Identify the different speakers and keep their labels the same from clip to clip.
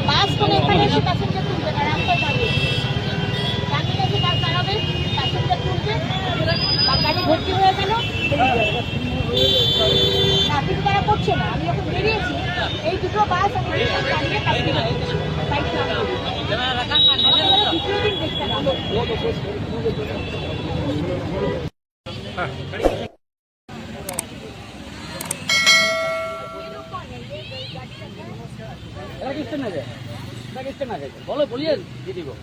Speaker 1: বাস করে এখানে এসে প্যাসেঞ্জার তুলবে না, রাস্তায় দাঁড়িয়ে সামনে এসে বাস দাঁড়াবে, প্যাসেঞ্জার তুলবে, গাড়ি ভর্তি হয়ে গেল, কিন্তু তারা করছে না। আমি যখন বেরিয়েছি এই দুটো বাস আমি দাঁড়িয়ে প্যাসেঞ্জার দ্বিতীয় দিন দেখতে না।
Speaker 2: बोलो बोलिए दीदी को।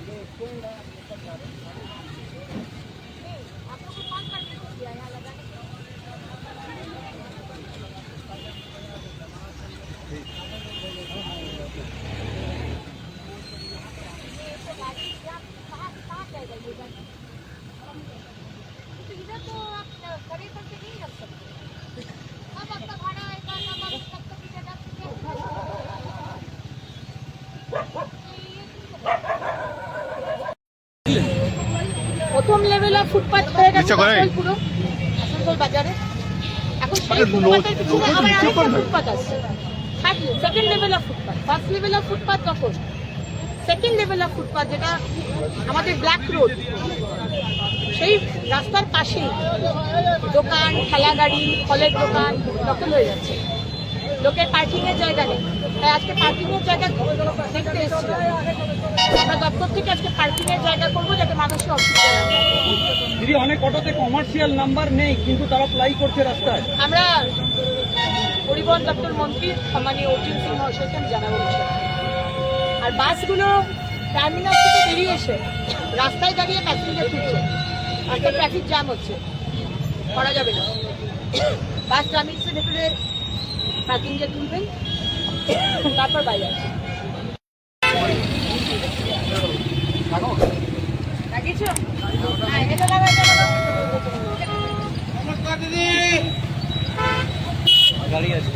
Speaker 1: इधर तो आप खड़े करके नहीं रख सकते। अब आपका भाड़ा आएगा तब आप तब तक इधर रख सकते। প্রথম লেভেল অফ ফুটপাথ হয়ে গেছে পুরো আসানসোল বাজারে। এখন সেই ফুটপাথের পিছনে আবার আরেকটা ফুটপাথ আছে। Second level of footpath, first level of footpath তখন, সেকেন্ড লেভেল অফ ফুটপাথ যেটা আমাদের ব্ল্যাক রোড, সেই রাস্তার পাশেই দোকান, ঠেলা গাড়ি, ফলের দোকান দখল হয়ে যাচ্ছে। লোকের পার্কিং এর জায়গা নেই, তাই আজকে পার্কিং এর জায়গা দেখতে এসেছিলাম। আমরা দপ্তর থেকে আজকে পার্কিং এর জায়গা করবো যাতে মানুষের অসুবিধা না হয়।
Speaker 2: দিদি অনেক অটোতে কমার্শিয়াল নাম্বার নেই কিন্তু তারা প্লাই করছে রাস্তায়।
Speaker 1: আমরা পরিবহন দপ্তর মন্ত্রী সম্মানীয় অর্জুন সিং মহাশয়কে জানাবো বিষয়। আর বাসগুলো টার্মিনাল থেকে বেরিয়ে এসে রাস্তায় দাঁড়িয়ে প্যাসেঞ্জার তুলছে, আজকে ট্রাফিক জ্যাম হচ্ছে, করা যাবে না। বাস টার্মিনাসের ভেতরে প্যাসেঞ্জার তুলবেন, তারপর বাইরে আসবে। লাগিয়েছো? হ্যাঁ, এটা লাগাই যাবে।
Speaker 2: গাড়ি আছে।